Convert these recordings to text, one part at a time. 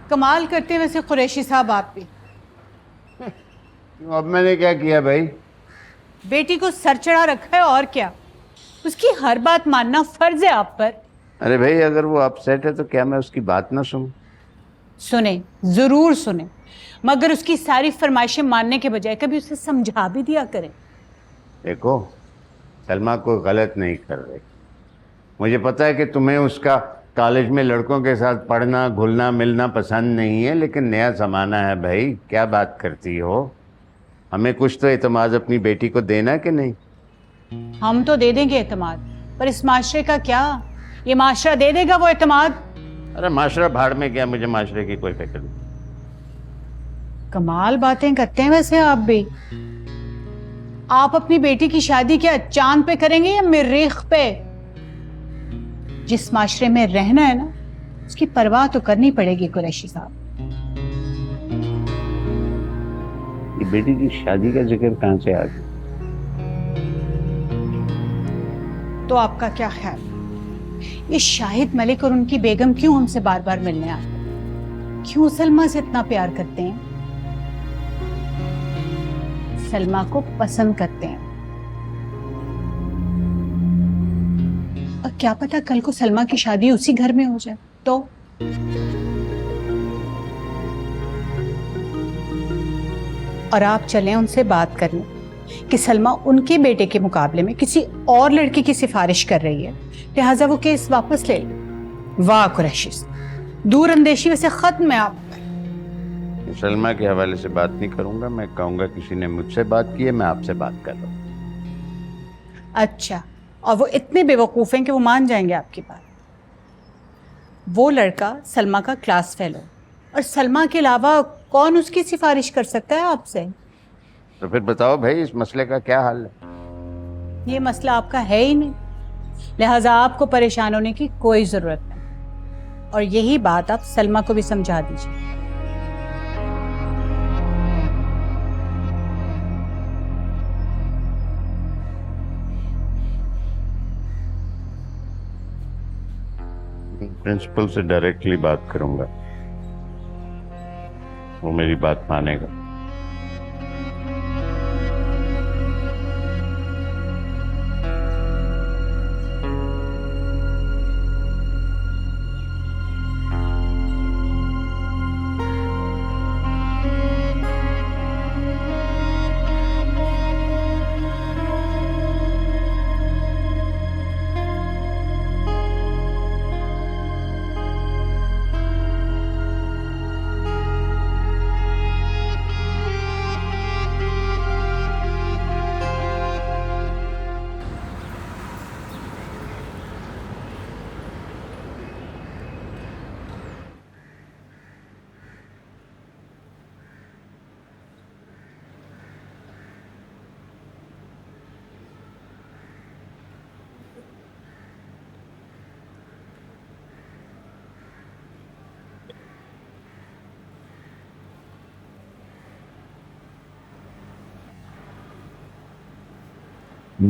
कमाल करते हैं वैसे कुरैशी साहब आप भी। अब मैंने क्या किया भाई? बेटी को सर चढ़ा रखा है और क्या, उसकी हर बात मानना फर्ज है आप पर। अरे भाई, अगर वो अपसेट है तो क्या मैं उसकी बात ना सुनूं? सुने, जरूर सुने, मगर उसकी सारी फरमाइशें मानने के बजाय कभी उसे समझा भी दिया करें। देखो, सलमा कोई गलत नहीं कर रही। मुझे पता है कि तुम्हें उसका कॉलेज में लड़कों के साथ पढ़ना, घुलना मिलना पसंद नहीं है, लेकिन नया जमाना है भाई, क्या बात करती हो? हमें कुछ तो एतमाद अपनी बेटी को देना कि नहीं? हम तो दे देंगे एतमाद, पर इस माशरे का क्या? ये माशरा दे देगा वो एतमाद? अरे माशरा भाड़ में गया, मुझे माशरे की कोई फिक्र नहीं। कमाल बातें करते हैं वैसे आप भी। आप अपनी बेटी की शादी क्या चांद पे करेंगे या मरीख पे? जिस माशरे में रहना है ना, उसकी परवाह तो करनी पड़ेगी कुरैशी साहब। ये बेटी की शादी का जिक्र कहां से आ गया? तो आपका क्या ख्याल, ये शाहिद मलिक और उनकी बेगम क्यों हमसे बार बार मिलने आते हैं? क्यों सलमा से इतना प्यार करते हैं? सलमा को पसंद करते हैं। और क्या पता कल को सलमा की शादी उसी घर में हो जाए तो? और आप चलें उनसे बात करने कि सलमा उनके बेटे के मुकाबले में किसी और लड़की की सिफारिश कर रही है, लिहाजा वो केस वापस ले ले। वाह कुरैशी, दूर अंदेशी वैसे खत्म है आप पर। सलमा के हवाले से बात नहीं करूंगा, मैं कहूंगा किसी ने मुझसे बात की है, मैं आपसे बात कर रहा हूं। अच्छा, और वो इतने बेवकूफ हैं कि वो मान जाएंगे आपकी बात? वो लड़का सलमा का क्लास फेलो, और सलमा के अलावा कौन उसकी सिफारिश कर सकता है आपसे? तो फिर बताओ भाई, इस मसले का क्या हल है? ये मसला आपका है ही नहीं, लिहाजा आपको परेशान होने की कोई जरूरत नहीं। और यही बात आप सलमा को भी समझा दीजिए। प्रिंसिपल से डायरेक्टली बात करूंगा, वो मेरी बात मानेगा।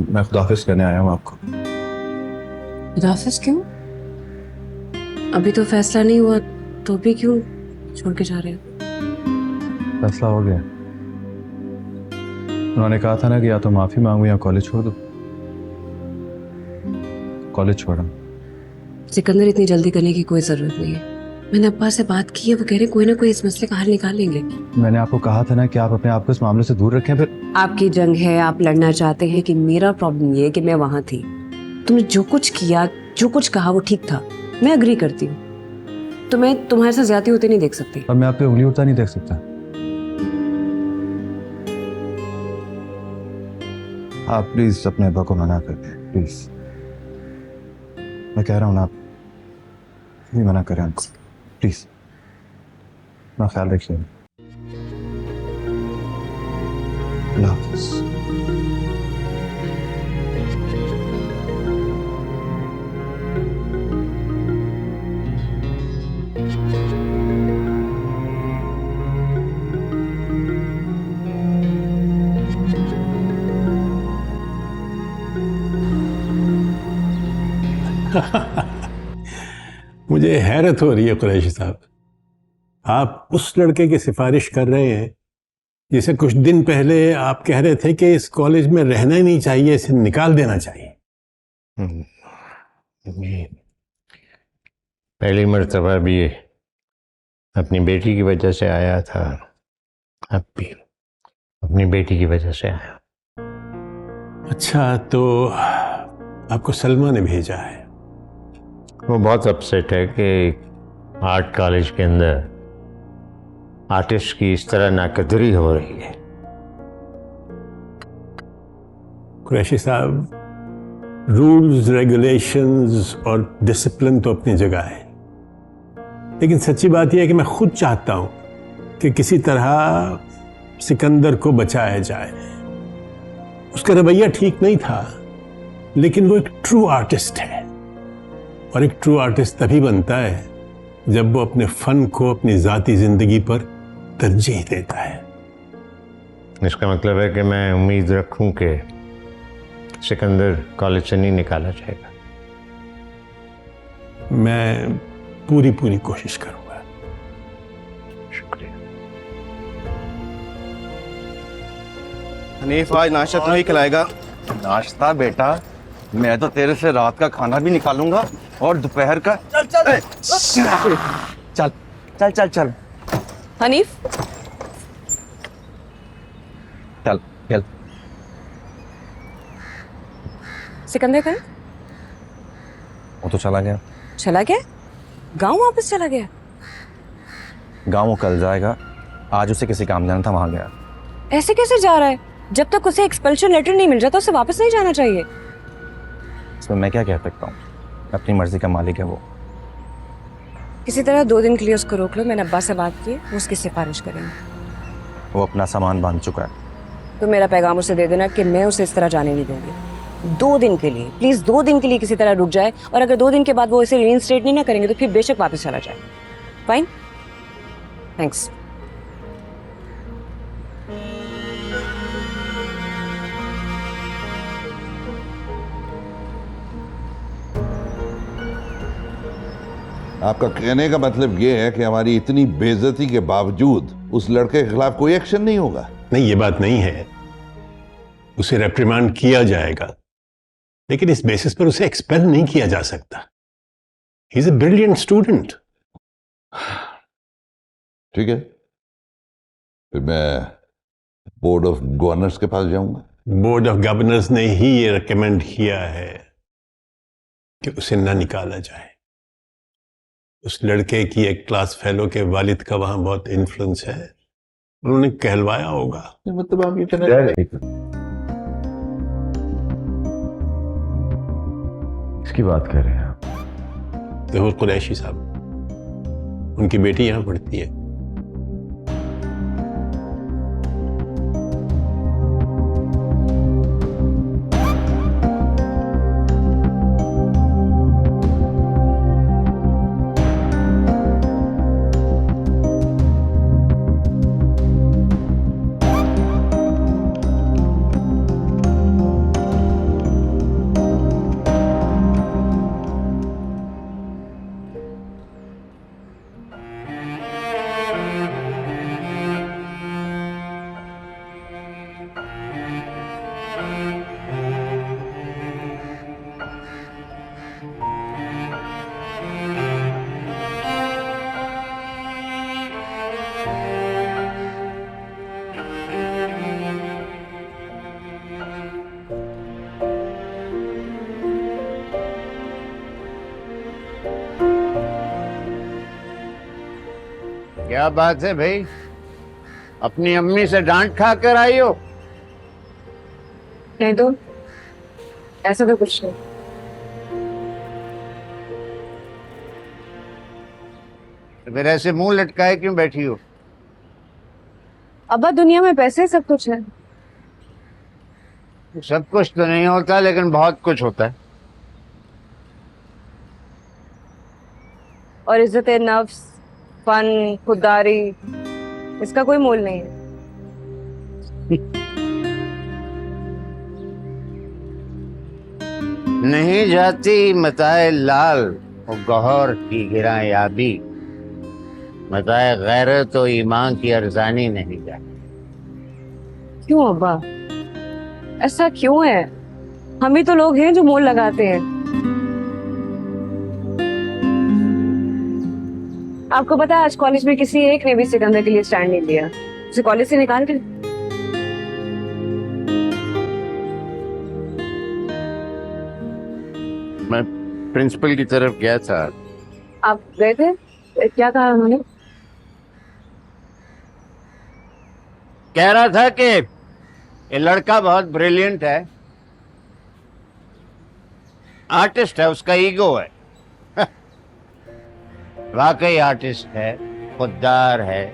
मैं खुदाफिज करने आया हूँ आपको। खुदाफिज क्यों? अभी तो फैसला नहीं हुआ, तो भी क्यों छोड़ के जा रहे हो? फैसला हो गया। उन्होंने कहा था ना कि या तो माफी मांगू या कॉलेज छोड़ दो। कॉलेज छोड़ा। सिकंदर, इतनी जल्दी करने की कोई जरूरत नहीं है। मैंने अब्बा से बात की है, वो कह रहे कोई ना कोई इस मसले का हल निकालेंगे। मैंने आपको कहा था ना कि आप अपने आप को इस मामले से दूर रखें। फिर आपकी जंग है, आप लड़ना चाहते हैं, कि मेरा प्रॉब्लम ये है कि मैं वहां थी। तुमने जो कुछ किया, जो कुछ कहा, वो ठीक था, मैं अग्री करती हूँ। तो मैं तुम्हारे साथ ज्यादा होते नहीं देख सकती। अब मैं आप पे उंगली उठता नहीं देख सकता। आप प्लीज अपने अब्बा को मना कर दें, प्लीज। मैं कह रहा हूँ ना, आप नहीं मना करें उनको, प्लीज। अपना ख्याल रखिए। अल्लाह हाफिज़। मुझे हैरत हो रही है कुरैशी साहब, आप उस लड़के की सिफारिश कर रहे हैं जिसे कुछ दिन पहले आप कह रहे थे कि इस कॉलेज में रहना ही नहीं चाहिए, इसे निकाल देना चाहिए। पहली मर्तबा भी अपनी बेटी की वजह से आया था, अब भी अपनी बेटी की वजह से आया। अच्छा, तो आपको सलमा ने भेजा है? वो बहुत अपसेट है कि आर्ट कॉलेज के अंदर आर्टिस्ट की इस तरह नाकदरी हो रही है। कुरैशी साहब, रूल्स रेगुलेशंस और डिसिप्लिन तो अपनी जगह है, लेकिन सच्ची बात यह है कि मैं खुद चाहता हूं कि किसी तरह सिकंदर को बचाया जाए। उसका रवैया ठीक नहीं था, लेकिन वो एक ट्रू आर्टिस्ट है, और एक ट्रू आर्टिस्ट तभी बनता है जब वो अपने फन को अपनी जाती जिंदगी पर तरजीह देता है। इसका मतलब है कि मैं उम्मीद रखूं कि सिकंदर कॉलेज से नहीं निकाला जाएगा। मैं पूरी कोशिश करूंगा। शुक्रिया। हनीफ, आज नाश्ता तो नहीं खिलाएगा? नाश्ता बेटा, मैं तो तेरे से रात का खाना भी निकालूंगा और दोपहर का। चल चल चल चल चल चल हनीफ, चल चल। सिकंदर कहाँ? वो तो चला गया। चला गया? गांव वापस चला गया? गाँव वो कल जाएगा, आज उसे किसी काम जाना था, वहां गया। ऐसे कैसे जा रहा है? जब तक उसे एक्सपल्शन लेटर नहीं मिल जाता उसे वापस नहीं जाना चाहिए। इसमें मैं क्या कह सकता हूँ, अपनी मर्जी का मालिक है वो। किसी तरह 2 दिन के लिए उसको रोक लो। मैंने अब्बा से बात की, वो उसकी सिफारिश करेंगे। वो अपना सामान बांध चुका है। तो मेरा पैगाम उसे दे देना कि मैं उसे इस तरह जाने नहीं दूंगी। 2 दिन के लिए, प्लीज 2 दिन के लिए किसी तरह रुक जाए, और अगर 2 दिन के बाद वो इसे रीइंस्टेट नहीं ना करेंगे तो फिर बेशक वापस चला जाए। Fine, thanks. आपका कहने का मतलब यह है कि हमारी इतनी बेइज्जती के बावजूद उस लड़के के खिलाफ कोई एक्शन नहीं होगा? नहीं, ये बात नहीं है। उसे रेप्रिमांड किया जाएगा, लेकिन इस बेसिस पर उसे एक्सपेल नहीं किया जा सकता। He is a brilliant student. ठीक है, फिर मैं बोर्ड ऑफ गवर्नर्स के पास जाऊंगा। बोर्ड ऑफ गवर्नर्स ने ही ये रिकमेंड किया है कि उसे ना निकाला जाए। उस लड़के की एक क्लास फेलो के वालिद का वहां बहुत इन्फ्लुएंस है, उन्होंने कहलवाया होगा। मतलब आप ये कहना, इसकी बात कर रहे हैं आप? ज़हूर कुरैशी साहब, उनकी बेटी यहां पढ़ती है। क्या बात है भाई, अपनी अम्मी से डांट खा कर आई हो? नहीं तो ऐसा तो कुछ नहीं। तो फिर ऐसे मुंह लटकाए क्यों बैठी हो? अब्बा, दुनिया में पैसे सब कुछ है। सब कुछ तो नहीं होता, लेकिन बहुत कुछ होता है। और इज्जत नफ्स, फन, खुददारी, इसका कोई मोल नहीं है। नहीं जाती मताए लाल और गौहर की गिरा याबी, मताए गैरत तो ईमान की अरजानी नहीं जाती। क्यों अब्बा, ऐसा क्यों है? हम ही तो लोग हैं जो मोल लगाते हैं। आपको पता है आज कॉलेज में किसी एक ने भी सिकंदर के लिए स्टैंड नहीं लिया, उसे कॉलेज से निकाल के। मैं प्रिंसिपल की तरफ गया था। आप गए थे, क्या कहा उन्होंने? कह रहा था कि ये लड़का बहुत ब्रिलियंट है, आर्टिस्ट है, उसका ईगो है। वाकई आर्टिस्ट है, खुददार है,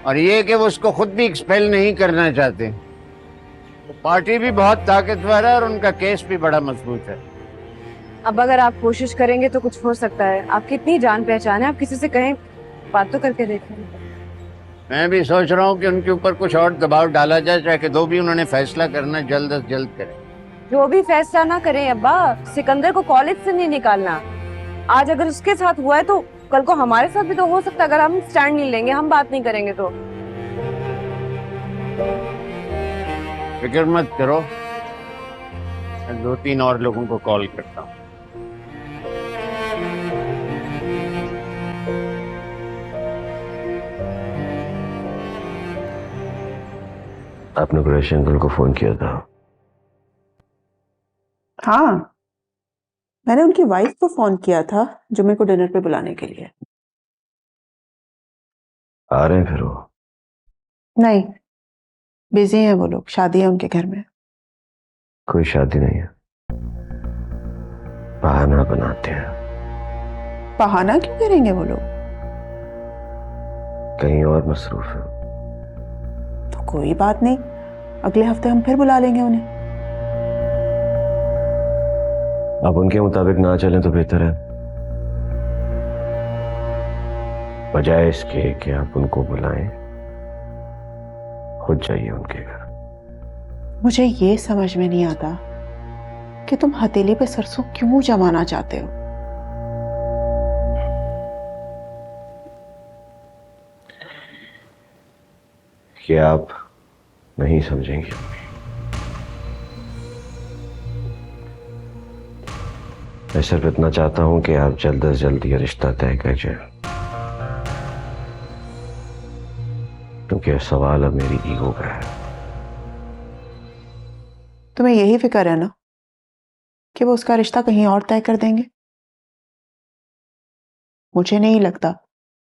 और ये कि वो उसको खुद भी एक्सपेल नहीं करना चाहते। पार्टी भी बहुत ताकतवर है और उनका केस भी बड़ा मजबूत है। अब अगर आप कोशिश करेंगे तो कुछ हो सकता है। आपकी इतनी जान पहचान है, आप किसी से कहें, बात तो करके देखें। मैं भी सोच रहा हूँ कि उनके ऊपर कुछ और दबाव डाला जाए, चाहे जो भी उन्होंने फैसला करना जल्द से जल्द करें। जो भी फैसला ना करें अब्बा, सिकंदर को कॉलेज से नहीं निकालना। आज अगर उसके साथ हुआ है तो कल को हमारे साथ भी तो हो सकता है, अगर हम स्टैंड नहीं लेंगे, हम बात नहीं करेंगे तो। फिक्र मत करो, मैं 2-3 और लोगों को कॉल करता हूँ। आपने कुरैशी अंकल को फोन किया था? हाँ, मैंने उनकी वाइफ को फोन किया था जो मेरे को डिनर पे बुलाने के लिए। आ रहे हैं फिर वो? नहीं, बिजी हैं वो लोग, शादी है उनके घर में। कोई शादी नहीं है, बहाना बनाते हैं। बहाना क्यों करेंगे वो लोग? कहीं और मसरूफ है। तो कोई बात नहीं, अगले हफ्ते हम फिर बुला लेंगे उन्हें। आप उनके मुताबिक ना चलें तो बेहतर है, बजाय इसके कि आप उनको बुलाएं, खुद जाइए उनके घर। मुझे ये समझ में नहीं आता कि तुम हथेली पे सरसों क्यों जमाना चाहते हो। कि आप नहीं समझेंगे। मैं सिर्फ इतना चाहता हूं कि आप जल्द से जल्द ये रिश्ता तय कर जाए, क्योंकि सवाल अब मेरी ईगो का है। तुम्हें यही फिक्र है ना कि वो उसका रिश्ता कहीं और तय कर देंगे? मुझे नहीं लगता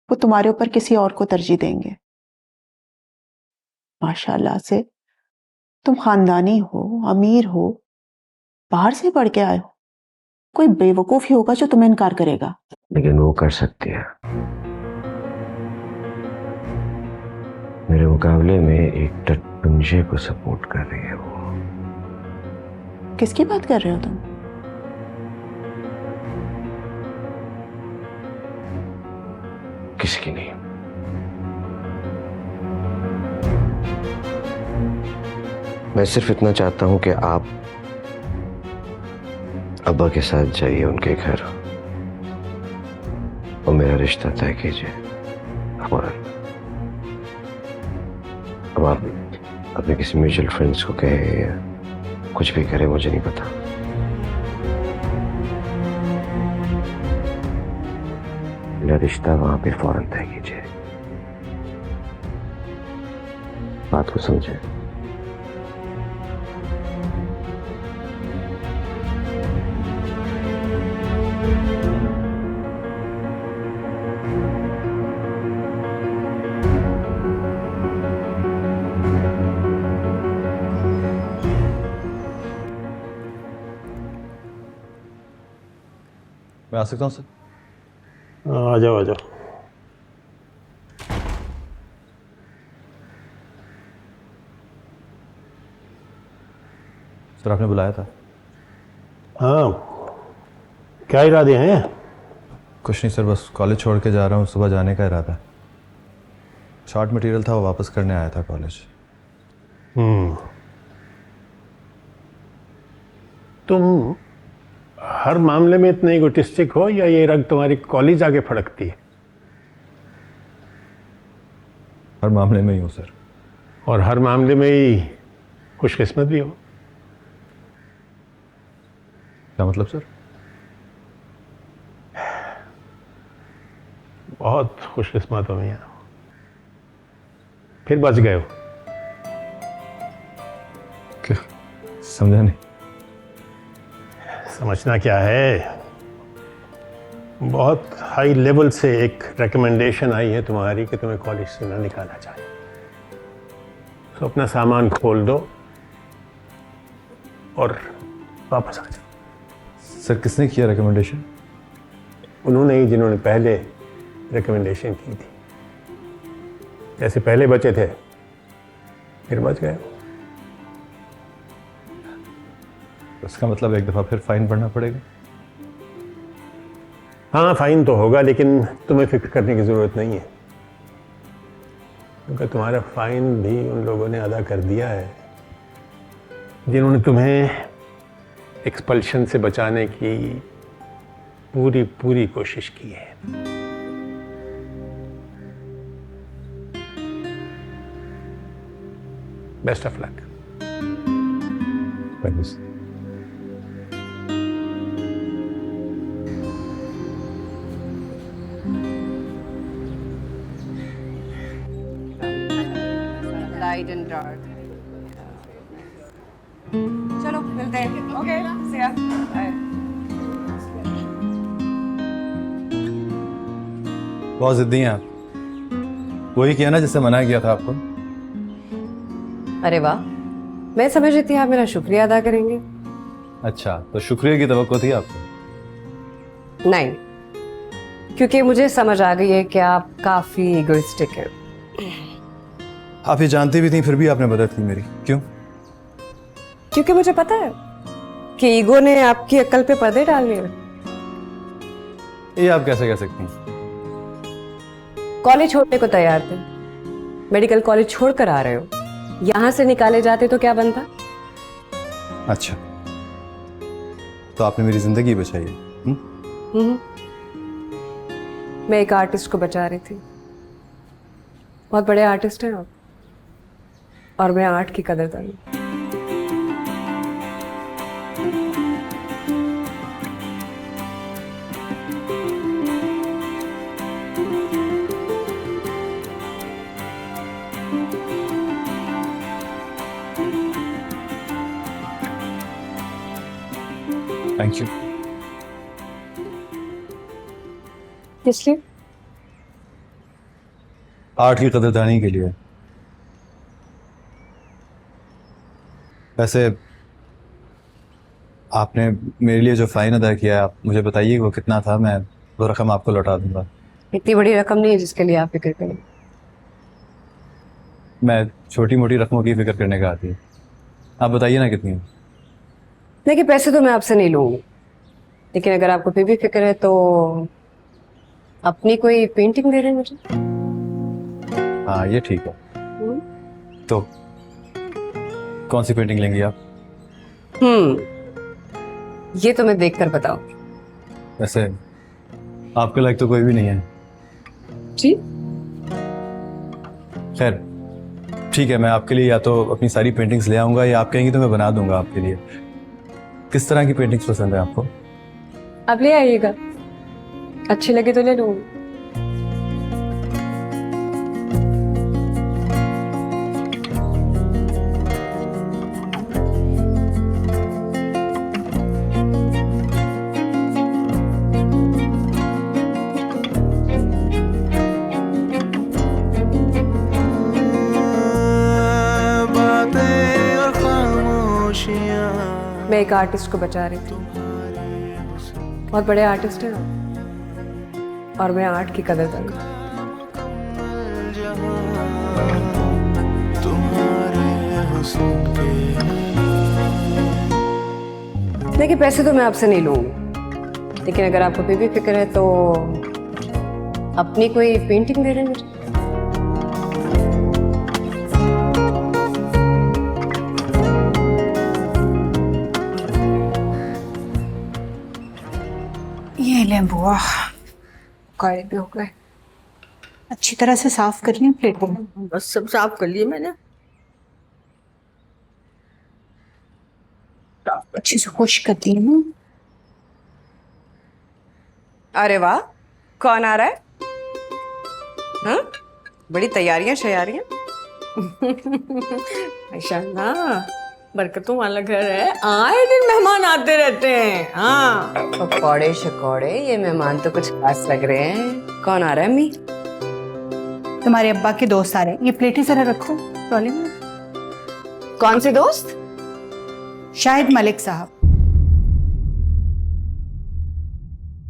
वो तुम्हारे ऊपर किसी और को तरजीह देंगे। माशाल्लाह से तुम खानदानी हो, अमीर हो, बाहर से पढ़ के आए हो, कोई बेवकूफ ही होगा जो तुम्हें इनकार करेगा। लेकिन वो कर सकती है। मेरे मुकाबले में एक टटपुंजे को सपोर्ट कर रही है वो। किसकी बात कर रहे हो तुम? किसकी नहीं। मैं सिर्फ इतना चाहता हूं कि आप अब्बा के साथ जाइए उनके घर और मेरा रिश्ता तय कीजिए। और अब आप अपने किसी म्यूचुअल फ्रेंड्स को कहे या कुछ भी करे, मुझे नहीं पता। मेरा रिश्ता वहां पे फौरन तय कीजिए। बात को समझे। मैं आ सकता हूँ सर? आ जाओ आ जाओ। सर आपने बुलाया था? हाँ, क्या इरादे हैं? कुछ नहीं सर, बस कॉलेज छोड़ के जा रहा हूँ, सुबह जाने का इरादा है। शॉर्ट मटेरियल था, वो वापस करने आया था कॉलेज। तुम हर मामले में इतने इगोटिस्टिक हो या ये रग तुम्हारी कॉलेज आगे फड़कती है? हर मामले में ही हो सर। और हर मामले में ही खुशकिस्मत भी हो? क्या मतलब सर? बहुत खुशकिस्मत हो मियां, फिर बच गए हो। क्या समझा नहीं। समझना क्या है, बहुत हाई लेवल से एक रिकमेंडेशन आई है तुम्हारी कि तुम्हें कॉलेज से ना निकाला जाए। तो अपना सामान खोल दो और वापस आ जाओ। सर किसने किया रिकमेंडेशन? उन्होंने ही जिन्होंने पहले रिकमेंडेशन की थी। जैसे पहले बचे थे फिर बच गए। इसका मतलब एक दफ़ा फिर फाइन भरना पड़ेगा? हाँ फाइन तो होगा, लेकिन तुम्हें फिक्र करने की ज़रूरत नहीं है, क्योंकि तुम्हारा फाइन भी उन लोगों ने अदा कर दिया है जिन्होंने तुम्हें एक्सपल्शन से बचाने की पूरी कोशिश की है। Best of luck. Thank you. Light and dark. चलो मिलते हैं। ओके सी या। बहुत जिद्दी हैं आप। वही किया ना जिससे मना किया था आपको। अरे वाह, मैं समझ रही थी आप मेरा शुक्रिया अदा करेंगे। अच्छा, तो शुक्रिया की तवक्को थी आपको? नहीं, क्योंकि मुझे समझ आ गई है कि आप काफी इगोइस्टिक हैं। आप ये जानती भी थी फिर भी आपने मदद की मेरी, क्यों? क्योंकि मुझे पता है कि ईगो ने आपकी अक्ल पे पर्दे डाल लिए। ये आप कैसे कह सकती हैं? कॉलेज छोड़ने को तैयार थे, मेडिकल कॉलेज छोड़कर आ रहे हो, यहां से निकाले जाते तो क्या बनता? अच्छा, तो आपने मेरी जिंदगी बचाई है। मैं एक आर्टिस्ट को बचा रही थी। बहुत बड़े आर्टिस्ट हैं आप, और मैं आर्ट की कदरदान। Thank you. किसलिए? आर्ट की कदरदानी के लिए। वैसे आपने मेरे लिए जो फाइन अदा किया है, आप मुझे बताइए वो कितना था, मैं वो रकम आपको लौटा दूंगा। इतनी बड़ी रकम नहीं है जिसके लिए आप फिक्र करें। मैं छोटी मोटी रकमों की फिक्र करने का आती है। आप बताइए ना कितनी है। देखिए, पैसे तो मैं आपसे नहीं लूंगी, लेकिन अगर आपको फिर भी फिक्र है तो अपनी कोई पेंटिंग दे रहे हैं मुझे। हाँ ये ठीक है। तो कौन सी पेंटिंग लेंगी आप? ये तो मैं देखकर बताऊं। वैसे आपके लायक तो कोई भी नहीं है। जी खैर ठीक है, मैं आपके लिए या तो अपनी सारी पेंटिंग्स ले आऊँगा या आप कहेंगी तो मैं बना दूंगा आपके लिए। किस तरह की पेंटिंग्स पसंद है आपको? आप ले आइएगा, अच्छी लगे तो ले लूंगी। मैं एक आर्टिस्ट को बचा रही थी। बहुत बड़े आर्टिस्ट हैं आप, और मैं आर्ट की कदरदान। देखिए, पैसे तो मैं आपसे नहीं लूंगी, लेकिन अगर आपको फिर भी फिक्र है तो अपनी कोई पेंटिंग दे रहे हैं मुझे। लें बुआ, काले भी हो गए। अच्छी तरह से साफ कर लें प्लेट को। बस सब साफ कर लिए मैंने। अच्छे से खुश कर दी ना। अरे वाह, कौन आ रहा है? हाँ, बड़ी तैयारियां शयारियां। माशाल्लाह, बरकतों वाला घर है, आए दिन मेहमान आते रहते हैं। हाँ, पकौड़े शकौड़े, ये मेहमान तो कुछ खास लग रहे हैं। कौन आ रहा है अम्मी? तुम्हारे अब्बा के दोस्त आ रहे हैं, ये प्लेटें जरा रखो ट्रॉली में। कौन से दोस्त? शाहिद मलिक साहब।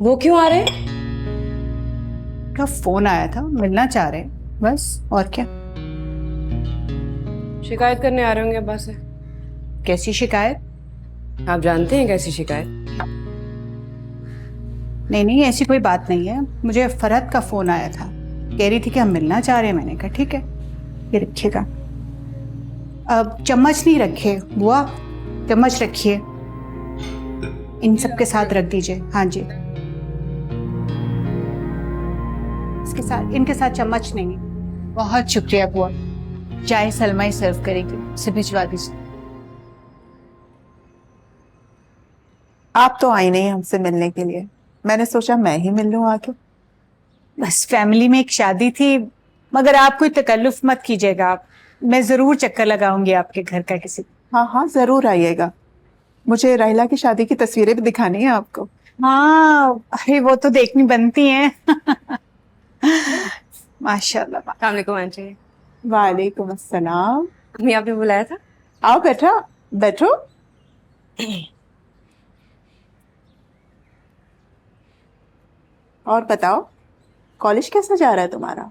वो क्यों आ रहे हैं? का फोन आया था, मिलना चाह रहे हैं, बस और क्या। शिकायत करने आ रहे होंगे अब्बा से। कैसी शिकायत? आप जानते हैं कैसी शिकायत? नहीं नहीं, ऐसी कोई बात नहीं है। मुझे फरहत का फोन आया था, कह रही थी कि हम मिलना चाह रहे हैं। मैंने कहा ठीक है, ये रखिएगा। अब चम्मच नहीं रखे बुआ, चम्मच रखिए, इन सब के साथ रख दीजिए। हाँ जी, इसके साथ, इनके साथ चम्मच नहीं। बहुत शुक्रिया बुआ, चाय सलमा ही सर्व करेगी, उसे भिजवा दीजिए। आप तो आई नहीं हमसे मिलने के लिए, मैंने सोचा मैं ही मिल लूं आके। बस फैमिली में एक शादी थी, मगर आप कोई तकल्लुफ मत कीजिएगा, मैं जरूर चक्कर लगाऊंगी आपके घर का किसी। हाँ हाँ जरूर आइएगा, मुझे राहिला की शादी की तस्वीरें भी दिखानी है आपको। हाँ, अरे वो तो देखनी बनती हैं। माशाल्लाह। अस्सलाम वालेकुम आंटी। वालेकुम अस्सलाम। अम्मी आपने बुलाया था? आओ बैठो बैठो। और बताओ, कॉलेज कैसा जा रहा है तुम्हारा?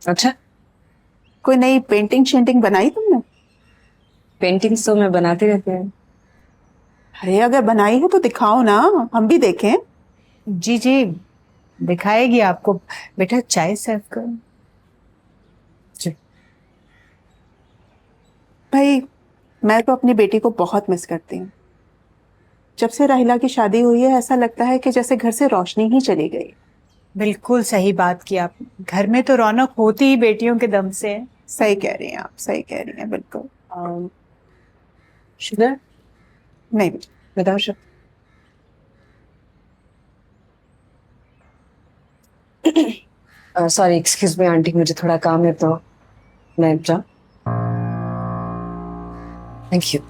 अच्छा, कोई नई पेंटिंग शेंटिंग बनाई तुमने? पेंटिंग्स तो मैं बनाते रहते हैं। अरे अगर बनाई है तो दिखाओ ना, हम भी देखें। जी जी, दिखाएगी आपको। बेटा चाय सर्व करो। भाई मैं तो अपनी बेटी को बहुत मिस करती हूँ। जब से राहिला की शादी हुई है ऐसा लगता है कि जैसे घर से रोशनी ही चली गई। बिल्कुल सही बात की आप, घर में तो रौनक होती ही बेटियों के दम से है। सही कह रही हैं आप, सही कह रही हैं बिल्कुल। शुगर? नहीं बताओ sugar. Sorry, excuse me aunty, मुझे थोड़ा काम है तो मैं जाऊँ। Thank you.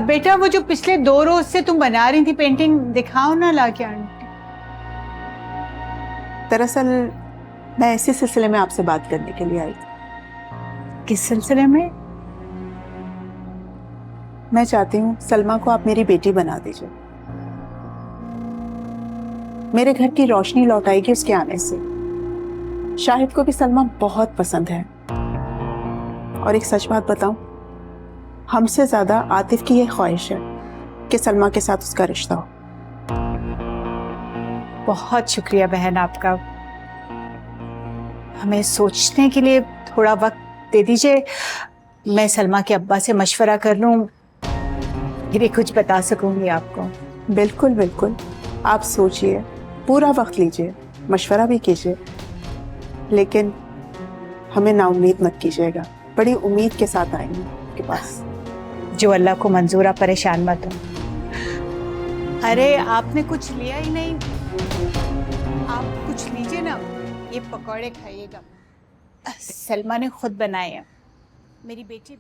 बेटा वो जो पिछले 2 रोज से तुम बना रही थी पेंटिंग, दिखाओ ना लाके आंटी। दरअसल मैं इसी सिलसिले में आपसे बात करने के लिए आई थी। किस सिलसिले में? मैं चाहती हूँ सलमा को आप मेरी बेटी बना दीजिए। मेरे घर की रोशनी लौट आएगी उसके आने से। शाहिद को भी सलमा बहुत पसंद है, और एक सच बात बताऊं, हमसे ज्यादा आतिफ की यह ख्वाहिश है कि सलमा के साथ उसका रिश्ता हो। बहुत शुक्रिया बहन आपका, हमें सोचने के लिए थोड़ा वक्त दे दीजिए। मैं सलमा के अब्बा से मशवरा कर लूं, फिर कुछ बता सकूंगी आपको। बिल्कुल बिल्कुल, आप सोचिए, पूरा वक्त लीजिए, मशवरा भी कीजिए, लेकिन हमें नाउम्मीद मत कीजिएगा। बड़ी उम्मीद के साथ आएंगे आपके पास। जो अल्लाह को मंजूर, आप परेशान मत हो। अरे आपने कुछ लिया ही नहीं, आप कुछ लीजिए ना, ये पकौड़े खाइएगा, सलमा ने खुद बनाए हैं। मेरी बेटी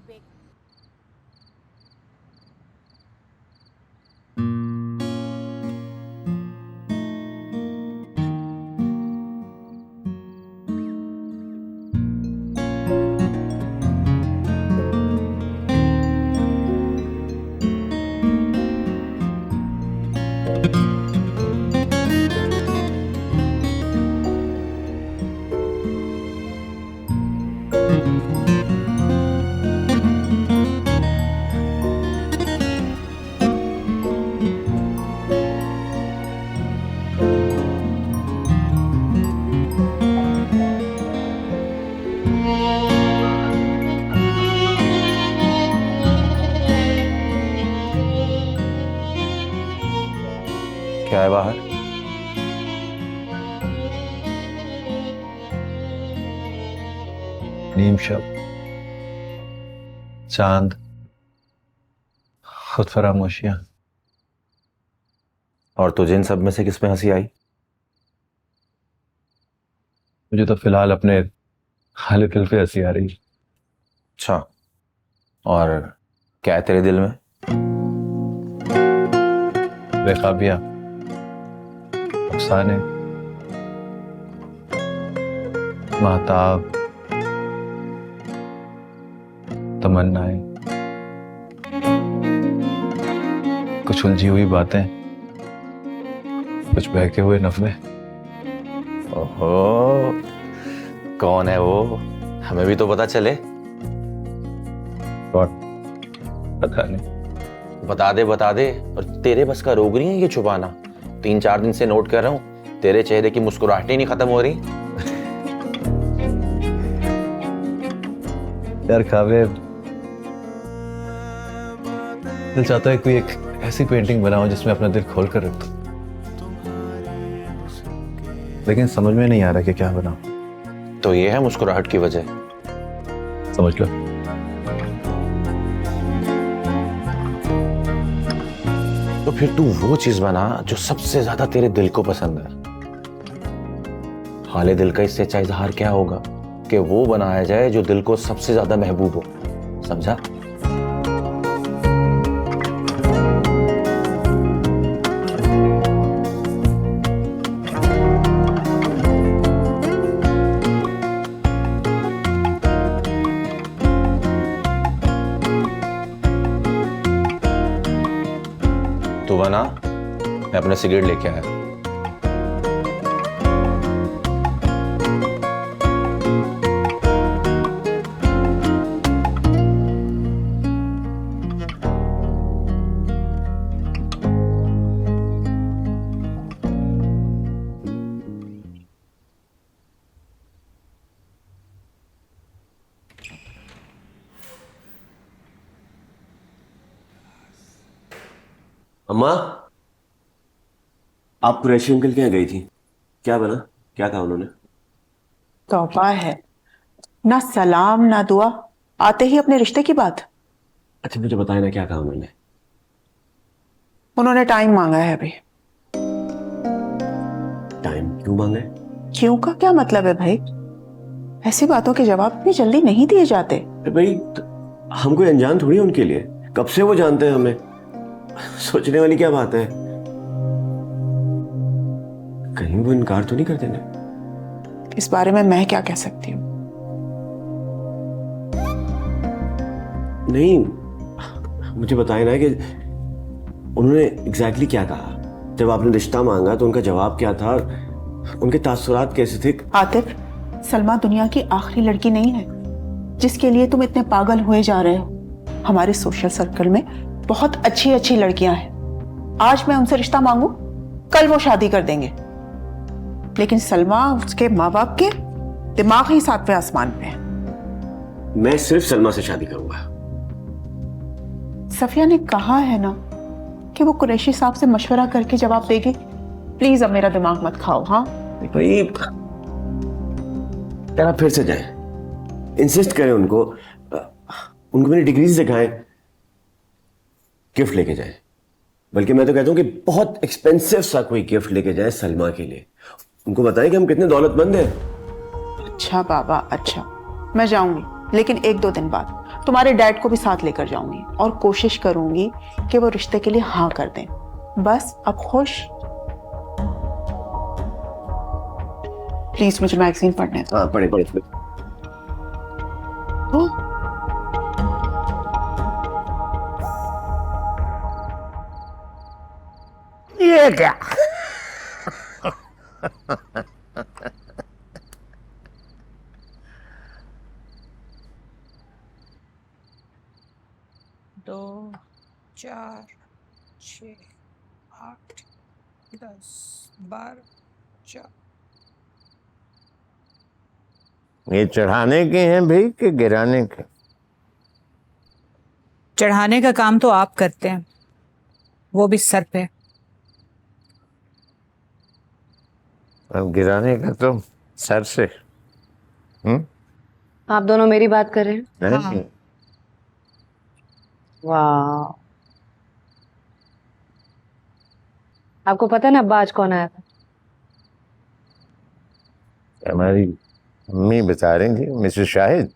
क्या है बाहर? नीम शब, चांद, खुद फरामोशियां। और तुझे इन सब में से किस में हंसी आई? मुझे तो फिलहाल अपने हाल दिल पे हंसी आ रही। अच्छा, और क्या है तेरे दिल में? बेख्वाबियां, अफसाने, महताब, तमन्नाएं, कुछ उलझी हुई बातें, कुछ बहके हुए नफले। ओहो, कौन है वो? हमें भी तो पता चले। कौन? पता नहीं। बता दे। और तेरे बस का रोग नहीं है ये छुपाना। 3-4 दिन से नोट कर रहा हूं, तेरे चेहरे की मुस्कुराहट ही नहीं खत्म हो रही। यार काव्य, दिल चाहता है कोई एक ऐसी पेंटिंग बनाओ जिसमें अपना दिल खोल कर रख दो, लेकिन समझ में नहीं आ रहा कि क्या बनाऊं। तो ये है मुस्कुराहट की वजह, समझ लो। तो फिर तू वो चीज बना जो सबसे ज्यादा तेरे दिल को पसंद है। हाले दिल का इससे अच्छा इजहार क्या होगा कि वो बनाया जाए जो दिल को सबसे ज्यादा महबूब हो। समझा? तो बना, मैं अपना सिगरेट लेके आया। अम्मा, आप कुरैशी अंकल के यहाँ गई थी, क्या बना? क्या कहा उन्होंने? तौबा है, ना सलाम ना दुआ, आते ही अपने रिश्ते की बात। अच्छा मुझे बताया ना क्या कहा उन्होंने? उन्होंने टाइम मांगा है अभी। टाइम क्यों मांगा है? क्यों का क्या मतलब है भाई? ऐसी बातों के जवाब इतनी जल्दी नहीं दिए जाते। भाई हम कोई अनजान थोड़ी है उनके लिए, कब से वो जानते हैं हमें। सोचने वाली क्या बात है? कहीं वो इनकार तो नहीं कर देना? इस बारे में मैं क्या कह सकती हूँ? नहीं, मुझे बताया ना कि उन्होंने एग्जैक्टली क्या कहा। जब आपने रिश्ता मांगा तो उनका जवाब क्या था, उनके तासुरात कैसे थे? आतिफ, सलमा दुनिया की आखिरी लड़की नहीं है जिसके लिए तुम इतने पागल हुए जा रहे हो। हमारे सोशल सर्कल में बहुत अच्छी अच्छी लड़कियां हैं। आज मैं उनसे रिश्ता मांगू, कल वो शादी कर देंगे, लेकिन सलमा, उसके माँ बाप के दिमाग ही 7वें आसमान पे है। मैं सिर्फ सलमा से शादी करूंगा। सफिया ने कहा है ना कि वो कुरैशी साहब से मशवरा करके जवाब देगी। प्लीज अब मेरा दिमाग मत खाओ। हाँ भाई, यार फिर से जाए, इंसिस्ट करें उनको मेरी डिग्रीज दिखाएं, गिफ्ट लेके जाए। बल्कि मैं तो कहता हूँ कि बहुत एक्सपेंसिव सा कोई गिफ्ट लेके जाए सलमा के लिए। उनको बताएं कि हम कितने दौलतमंद हैं। अच्छा बाबा, अच्छा, मैं जाऊंगी, लेकिन 1-2 दिन बाद तुम्हारे डैड को भी साथ लेकर जाऊंगी और कोशिश करूंगी कि वो रिश्ते के लिए हाँ कर दें। बस अब खुश? प्लीज मुझे मैगजीन पढ़ने दो। हाँ पढ़े। ये क्या? दो, 4, 6, 8, 10, 12, 4। ये चढ़ाने के हैं भाई कि गिराने के? चढ़ाने का काम तो आप करते हैं, वो भी सर पे। अब गिराने का तो सर से। आप दोनों मेरी बात कर रहे हैं? नहीं, वाह, आपको पता है ना अब्बा आज कौन आया था? हमारी अम्मी बता रही थी, मिसेस शाहिद।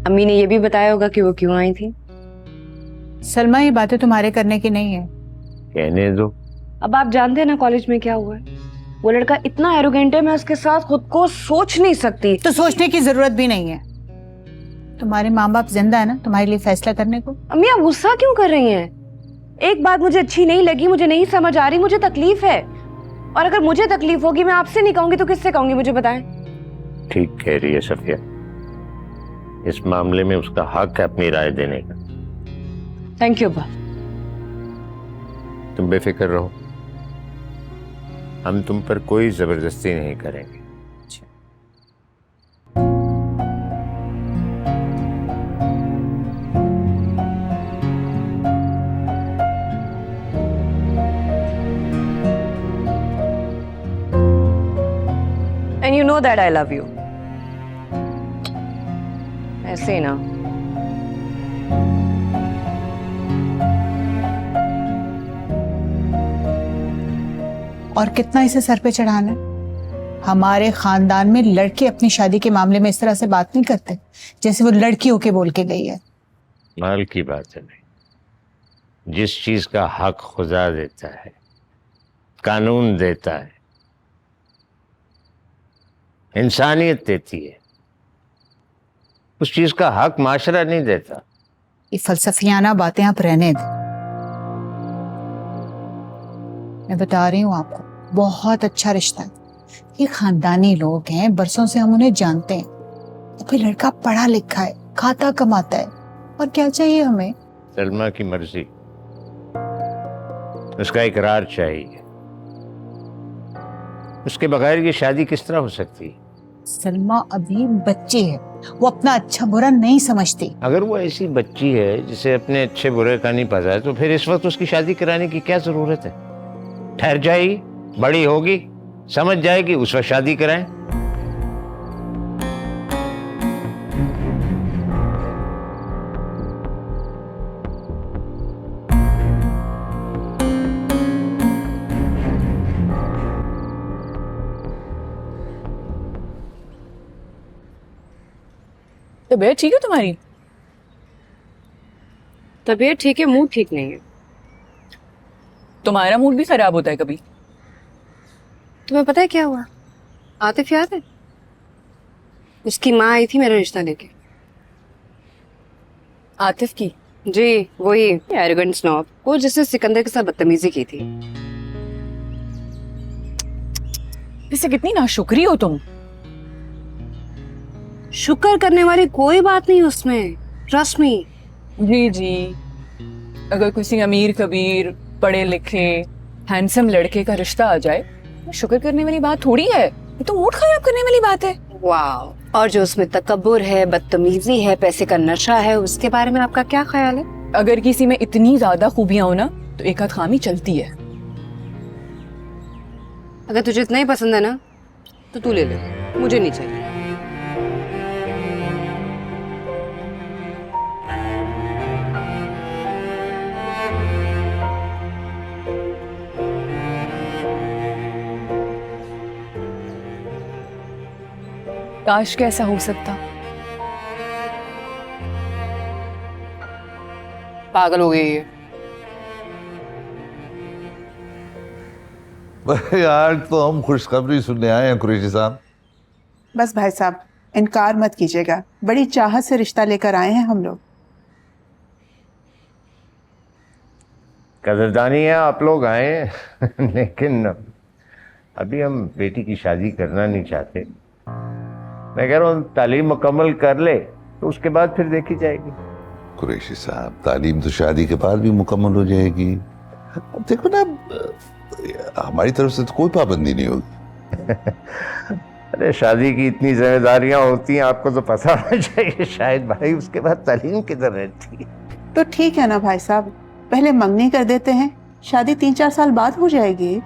अम्मी ने ये भी बताया होगा कि वो क्यों आई थी? सलमा, ये बातें तुम्हारे करने की नहीं है। कहने दो। अब आप जानते हैं ना कॉलेज में क्या हुआ है। वो लड़का इतना एरोगेंट है, मैं उसके साथ खुद को सोच नहीं सकती। तो सोचने की जरूरत भी नहीं है। तुम्हारे माँ बाप जिंदा है ना तुम्हारे लिए फैसला करने को। अम्मी आप गुस्सा क्यों कर रही हैं? एक बात मुझे अच्छी नहीं लगी, मुझे नहीं समझ आ रही, मुझे तकलीफ है। और अगर मुझे तकलीफ होगी, मैं आपसे नहीं कहूंगी तो किससे कहूंगी, मुझे बताएं। ठीक कह रही है सफिया, इस मामले में उसका हक है अपनी राय देने का। थैंक यू अब्बा। तुम बेफिक्र रहो, हम तुम पर कोई जबरदस्ती नहीं करेंगे। And you know that I love you. ऐसे ही ना। और कितना इसे सर पे चढ़ाना है? हमारे खानदान में लड़के अपनी शादी के मामले में इस तरह से बात नहीं करते जैसे वो लड़की होके बोल के गई है। माल की बात है नहीं, जिस चीज का हक खुदा देता है, कानून देता है, इंसानियत देती है, उस चीज का हक माशरा नहीं देता। ये फलसफियाना बातें आप रहने दें। मैं बता रही हूँ आपको, बहुत अच्छा रिश्ता है। ये खानदानी लोग हैं, बरसों से हम उन्हें जानते हैं। तो फिर लड़का पढ़ा लिखा है, खाता कमाता है, और क्या चाहिए हमें? सलमा की मर्जी, उसका इकरार चाहिए। उसके बगैर ये शादी किस तरह हो सकती है? सलमा अभी बच्ची है, वो अपना अच्छा बुरा नहीं समझती। अगर वो ऐसी बच्ची है जिसे अपने अच्छे बुरे का नहीं पता है, तो फिर इस वक्त उसकी शादी कराने की क्या जरूरत है? ठहर जाएगी, बड़ी होगी, समझ जाएगी, उस वक्त शादी कराएं। तबीयत ठीक है तुम्हारी? तबीयत ठीक है, मूड ठीक नहीं है। तुम्हारा मूड भी खराब होता है कभी। तुम्हें पता है क्या हुआ? आतिफ याद है? उसकी माँ आई थी मेरा रिश्ता लेके। आतिफ की? जी वही एरोगेंट स्नॉब, वो जिसने सिकंदर के साथ बदतमीजी की थी। इससे कितनी नाशुक्री हो तुम। शुक्र करने वाली कोई बात नहीं उसमें, ट्रस्ट मी। जी जी, अगर किसी अमीर कबीर पढ़े लिखे हैंडसम लड़के का रिश्ता आ जाए तो शुक्र करने वाली बात थोड़ी है, ये तो मूड खराब करने वाली बात है। वाह, और जो उसमें तकब्बुर है, बदतमीजी है, पैसे का नशा है, उसके बारे में आपका क्या ख्याल है? अगर किसी में इतनी ज्यादा खूबियां हो ना तो एक आध खामी चलती है। अगर तुझे इतना ही पसंद है ना तो तू ले ले, मुझे नहीं चाहिए। काश कैसा हो सकता। पागल हो गई है। यार तो हम खुशखबरी सुनने आए हैं कुरैशी साहब। बस भाई साहब इनकार मत कीजिएगा, बड़ी चाहत से रिश्ता लेकर आए हैं हम लोग। कदरदानी है आप लोग आए लेकिन अभी हम बेटी की शादी करना नहीं चाहते। मैं कह रहा हूँ तालीम मुकम्मल कर ले तो उसके बाद फिर देखी जाएगी। कुरैशी साहब तालीम तो शादी के बाद भी मुकम्मल हो जाएगी। अब देखो ना, हमारी तरफ से तो कोई पाबंदी नहीं होगी। अरे शादी की इतनी जिम्मेदारियां होती हैं, आपको तो पता होना चाहिए शायद भाई, उसके बाद तालीम किधर रहती है। तो ठीक है ना भाई साहब, पहले मंगनी कर देते हैं, शादी 3-4 साल बाद हो जाएगी।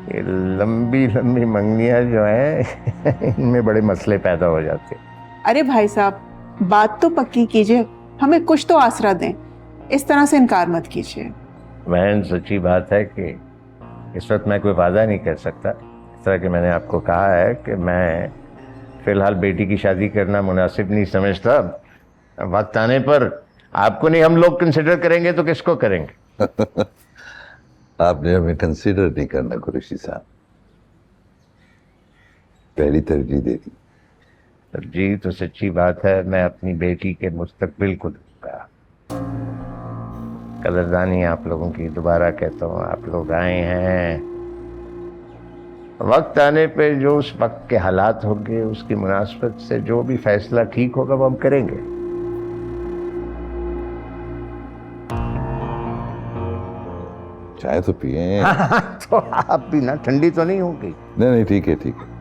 ये लंबी लंबी मंगनियां जो हैं इनमें बड़े मसले पैदा हो जाते हैं। अरे भाई साहब, बात तो पक्की कीजिए, हमें कुछ तो आसरा दें, इस तरह से इनकार मत कीजिए। बहन, सच्ची बात है कि इस वक्त मैं कोई वादा नहीं कर सकता। इस तरह कि मैंने आपको कहा है कि मैं फिलहाल बेटी की शादी करना मुनासिब नहीं समझता। वक्त आने पर आपको नहीं हम लोग कंसिडर करेंगे तो किसको करेंगे? आपने हमें कंसीडर नहीं करना कुरैशी साहब, पहली तरजीह दे दी। जी तो सच्ची बात है, मैं अपनी बेटी के मुस्तकबिल को दूंगा। कदरदानी आप लोगों की, दोबारा कहता हूँ, आप लोग आए हैं। वक्त आने पे जो उस वक्त के हालात होंगे उसकी मुनासबत से जो भी फैसला ठीक होगा वो हम करेंगे। चाय तो पिए। तो आप भी ना, ठंडी तो नहीं होगी। नहीं नहीं, ठीक है ठीक है।